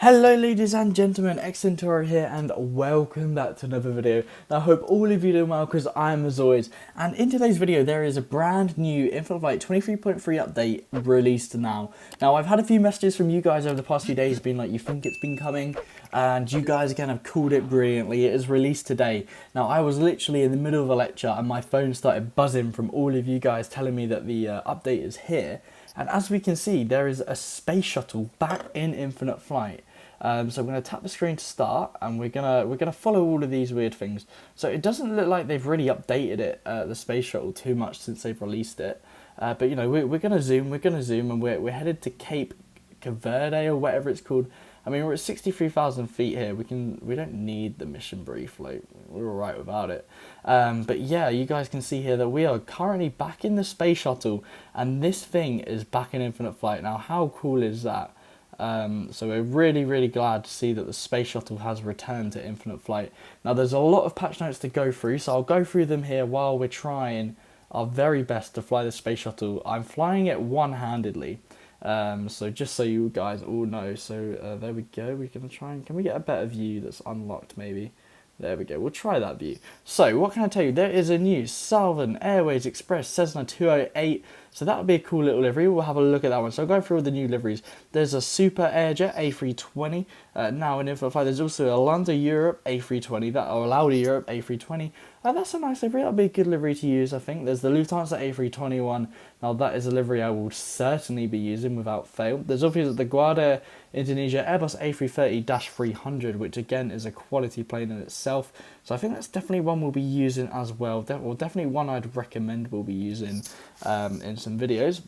Hello ladies and gentlemen, Xcentoro here and welcome back to another video. Now I hope all of you doing well because I am as always, and in today's video there is a brand new Infinite Flight 23.3 update released now. Now I've had a few messages from you guys over the past few days being like, you think it's been coming, and you guys again have called it brilliantly. It is released today. Now I was literally in the middle of a lecture and my phone started buzzing from all of you guys telling me that the update is here. And as we can see, there is a space shuttle back in Infinite Flight. So I'm going to tap the screen to start, and we're gonna follow all of these weird things. So it doesn't look like they've really updated it, the space shuttle, too much since they've released it. But you know, we're gonna zoom, and we're headed to Cape Verde or whatever it's called. I mean, we're at 63,000 feet here. We don't need the mission brief. Like, we're all right without it. But yeah, you guys can see here that we are currently back in the space shuttle, and this thing is back in Infinite Flight. Now, how cool is that? So we're really glad to see that the space shuttle has returned to Infinite Flight. Now, there's a lot of patch notes to go through, so I'll go through them here while we're trying our very best to fly the space shuttle. I'm flying it one-handedly. So just so you guys all know, so there we go. We're gonna try and, can we get a better view that's unlocked maybe? There we go, we'll try that view. So what can I tell you, there is a new Southern Airways Express Cessna 208, so that would be a cool little livery. We'll have a look at that one. So I'll go through all the new liveries. There's a Super Airjet A320, now in Infinite Flight. There's also a London Europe A320, or Lauda Europe A320. That's a nice livery, that'll be a good livery to use, I think. There's the Lufthansa A321, now that is a livery I will certainly be using without fail. There's obviously the Guarda Indonesia Airbus A330-300, which again is a quality plane in itself. So I think that's definitely one we'll be using as well. Definitely one I'd recommend we'll be using in some videos.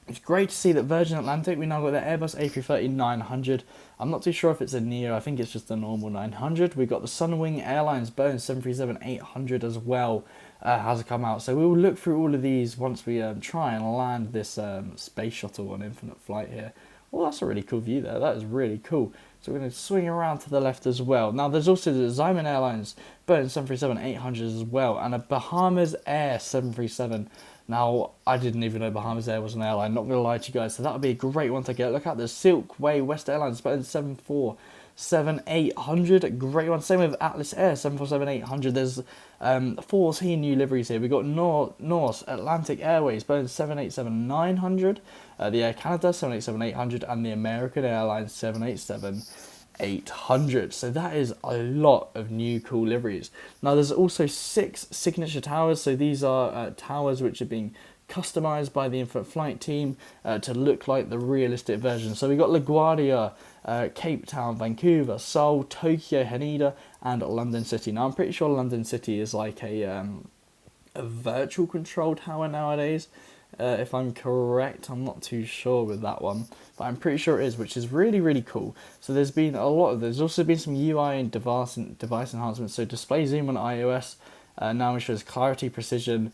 It's great to see that Virgin Atlantic, we now got the Airbus A330-900. I'm not too sure if it's a Neo, I think it's just the normal 900. We've got the Sunwing Airlines Boeing 737-800 as well, has come out. So we will look through all of these once we try and land this space shuttle on Infinite Flight here. Well, that's a really cool view there. That is really cool. So we're going to swing around to the left as well. Now, there's also the Xiamen Airlines Boeing 737-800 as well, and a Bahamas Air 737. Now, I didn't even know Bahamas Air was an airline, not going to lie to you guys, so that would be a great one to get a look at. There's Silkway West Airlines Boeing 747-800, great one. Same with Atlas Air 747-800. There's 14 new liveries here. We've got Norse Atlantic Airways Boeing 787-900, the Air Canada 787-800, and the American Airlines 787-800. So that is a lot of new cool liveries. Now there's also 6 signature towers. So these are towers which are being customized by the Infinite Flight team to look like the realistic version. So we got LaGuardia, Cape Town, Vancouver, Seoul, Tokyo, Haneda, and London City. Now I'm pretty sure London City is like a virtual control tower nowadays. If I'm correct, I'm not too sure with that one, but I'm pretty sure it is, which is really cool. So there's been a lot of, there's also been some UI and device enhancements. So display zoom on iOS now ensures clarity, precision,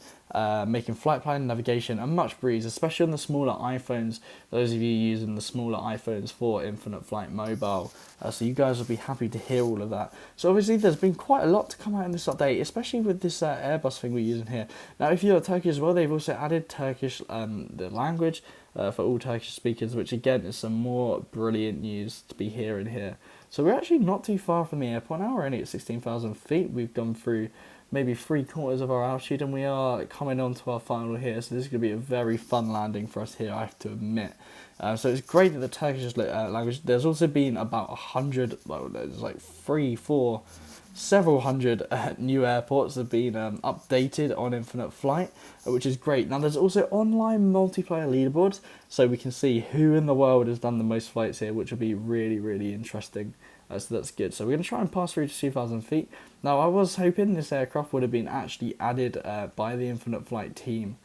making flight plan, navigation a much breeze, especially on the smaller iPhones. Those of you using the smaller iPhones for Infinite Flight Mobile. So you guys will be happy to hear all of that. So obviously there's been quite a lot to come out in this update, especially with this Airbus thing we're using here. Now if you're Turkish as well, they've also added Turkish, the language, for all Turkish speakers, which again is some more brilliant news to be hearing here. So we're actually not too far from the airport now. We're only at 16,000 feet. We've gone through maybe 3/4 of our altitude, and we are coming on to our final here. So this is going to be a very fun landing for us here, I have to admit. So it's great that the Turkish language, there's also been about 100, well, there's like 3, 4, several hundred new airports have been updated on Infinite Flight, which is great. Now there's also online multiplayer leaderboards, so we can see who in the world has done the most flights here, which will be really interesting. So that's good. So we're going to try and pass through to 2,000 feet. Now I was hoping this aircraft would have been actually added by the Infinite Flight team,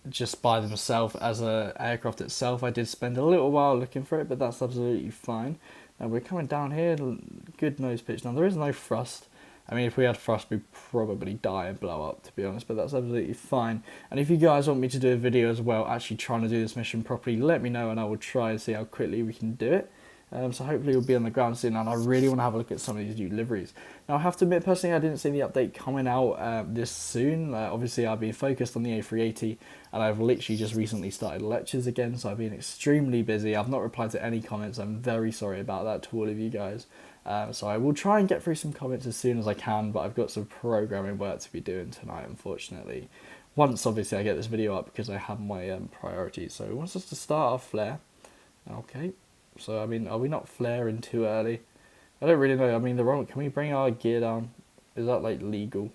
just by themselves as an aircraft itself. I did spend a little while looking for it, but that's absolutely fine. Now we're coming down here, good nose pitch. Now there is no thrust. I mean, if we had thrust, we'd probably die and blow up, to be honest, but that's absolutely fine. And if you guys want me to do a video as well, actually trying to do this mission properly, let me know and I will try and see how quickly we can do it. So hopefully it'll be on the ground soon, and I really want to have a look at some of these new liveries. Now I have to admit, personally, I didn't see the update coming out this soon. Obviously I've been focused on the A380, and I've literally just recently started lectures again, so I've been extremely busy. I've not replied to any comments. I'm very sorry about that to all of you guys. So I will try and get through some comments as soon as I can, but I've got some programming work to be doing tonight, unfortunately. Once obviously I get this video up, because I have my priorities. So it wants us to start our flare. Okay. So, I mean, are we not flaring too early? I don't really know. I mean, can we bring our gear down? Is that, like, legal?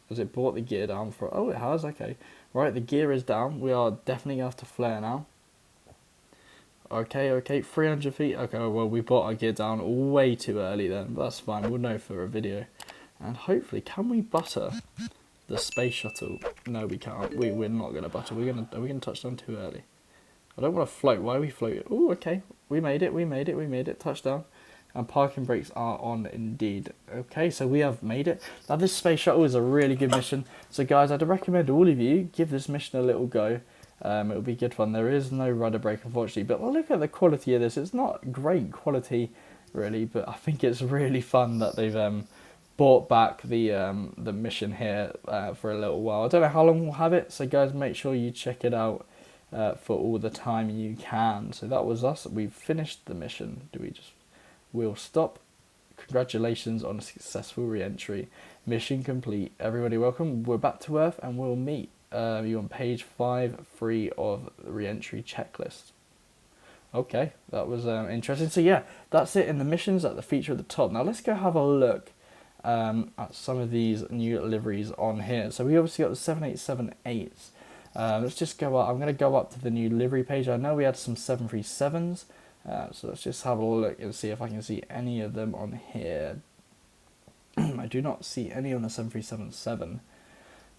Has it brought the gear down for... Oh, it has, okay. Right, the gear is down. We are definitely going to have to flare now. Okay, 300 feet. Okay, well, we brought our gear down way too early then. But that's fine. We'll know for a video. And hopefully, can we butter the space shuttle? No, we can't. We're not going to butter. Are we going to touch down too early? I don't want to float. Why are we floating? Oh, okay. We made it. Touchdown. And parking brakes are on indeed. Okay, so we have made it. Now, this space shuttle is a really good mission. So, guys, I'd recommend all of you give this mission a little go. It'll be good fun. There is no rudder brake, unfortunately. But look at the quality of this. It's not great quality, really. But I think it's really fun that they've brought back the mission here for a little while. I don't know how long we'll have it. So, guys, make sure you check it out. For all the time you can. So that was us. We've finished the mission. We'll stop. Congratulations on a successful re-entry. Mission complete. Everybody welcome. We're back to Earth, and we'll meet you on page 5.3 of the re-entry checklist. Okay, that was interesting. So yeah, that's it in the missions at the feature at the top. Now let's go have a look at some of these new liveries on here. So we obviously got the 787-8s. Let's just go up. I'm going to go up to the new livery page. I know we had some 737s, so let's just have a look and see if I can see any of them on here. I do not see any on the 737-7,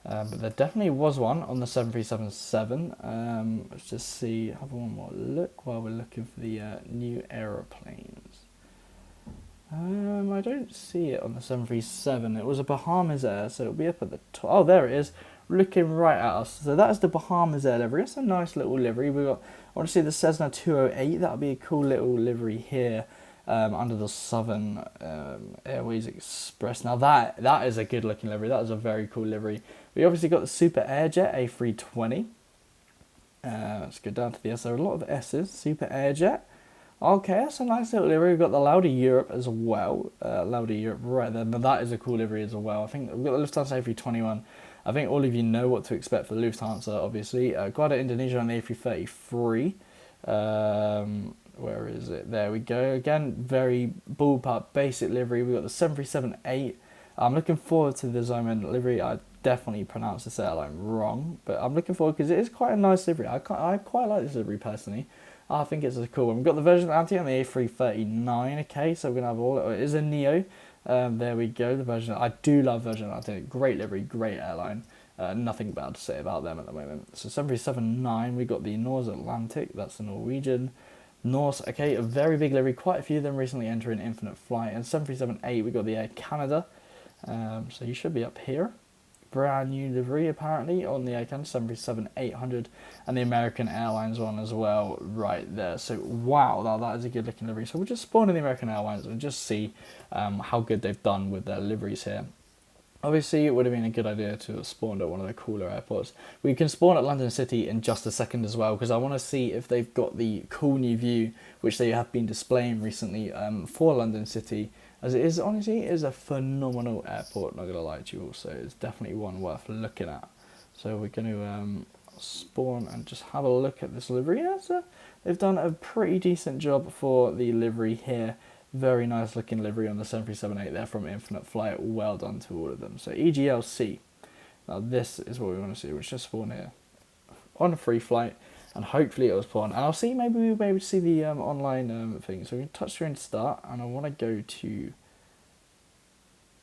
but there definitely was one on the 737-7. Let's just see, have one more look while we're looking for the new aeroplanes. I don't see it on the 737. It was a Bahamas Air, so it'll be up at the top. Oh, there it is. Looking right at us. So that's the Bahamas Air livery. It's a nice little livery. We got, I want to see the Cessna 208. That'll be a cool little livery here under the Southern Airways Express. Now that is a good looking livery. That is a very cool livery. We obviously got the Super Airjet A320. Let's go down to the S. There are a lot of S's. Super Airjet. Okay, that's a nice little livery. We've got the Lauda Europe as well. Lauda Europe right there. Now that is a cool livery as well. I think we've got the Lufthansa A321. I think all of you know what to expect for the Lufthansa, obviously. Guarda Indonesia on the A333. Where is it? There we go. Again, very ballpark basic livery. We've got the 737-8. I'm looking forward to the Zoman livery. I definitely pronounced this airline wrong, but I'm looking forward because it is quite a nice livery. I quite like this livery personally. I think it's a cool one. We've got the Virgin Atlantic on the A339. Okay, so we're going to have all... It is a Neo. There we go, the Virgin. I do love Virgin Atlantic. Great livery, great airline. Nothing bad to say about them at the moment. So 737-9, we got the Norse Atlantic. That's the Norwegian. Norse, okay, a very big livery. Quite a few of them recently entering infinite flight. And 737-8, we got the Air Canada. So you should be up here. Brand new livery apparently on the Air Canada 737-800, and the American Airlines one as well right there. So wow, that is a good looking livery. So we'll just spawn in the American Airlines and just see how good they've done with their liveries here. Obviously, it would have been a good idea to have spawned at one of the cooler airports. We can spawn at London City in just a second as well, because I want to see if they've got the cool new view, which they have been displaying recently for London City. As it is, honestly, it is a phenomenal airport, not going to lie to you also. It's definitely one worth looking at. So we're going to spawn and just have a look at this livery. Yeah, so they've done a pretty decent job for the livery here. Very nice looking livery on the 737-8 there from Infinite Flight. Well done to all of them. So EGLC. Now this is what we want to see. Let's just spawn here on a free flight. And hopefully it was spawn. And I'll see, maybe we'll be able to see the online thing. So we can touch screen start. And I want to go to...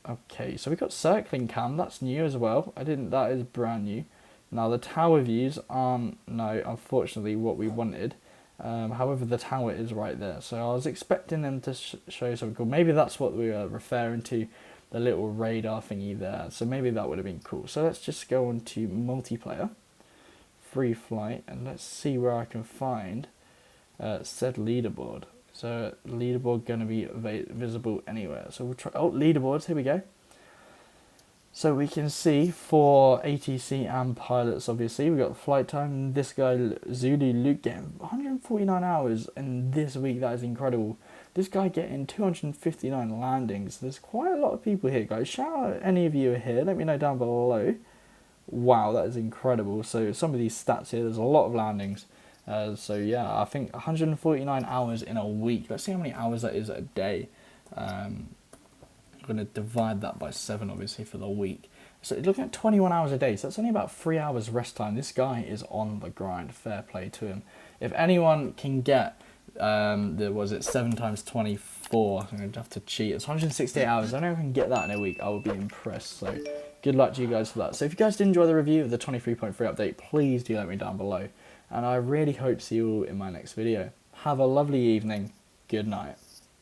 Okay, so we got circling cam. That's new as well. That is brand new. Now the tower views aren't, no, unfortunately what we wanted. However, the tower is right there. So I was expecting them to show something cool. Maybe that's what we were referring to, the little radar thingy there. So maybe that would have been cool. So let's just go on to multiplayer, free flight, and let's see where I can find said leaderboard. So leaderboard going to be visible anywhere. So we'll try, oh, leaderboards, here we go. So we can see for ATC and pilots, obviously, we got the flight time. This guy, Zulu Luke, getting 149 hours in this week. That is incredible. This guy getting 259 landings. There's quite a lot of people here, guys. Shout out any of you are here. Let me know down below. Wow, that is incredible. So some of these stats here, there's a lot of landings. So yeah, I think 149 hours in a week. Let's see how many hours that is a day. I'm going to divide that by 7, obviously, for the week. So looking at 21 hours a day, so that's only about 3 hours rest time. This guy is on the grind. Fair play to him. If anyone can get, was it 7 times 24? I'm going to have to cheat. It's 168 hours. If anyone can get that in a week, I will be impressed. So good luck to you guys for that. So if you guys did enjoy the review of the 23.3 update, please do let me down below. And I really hope to see you all in my next video. Have a lovely evening. Good night.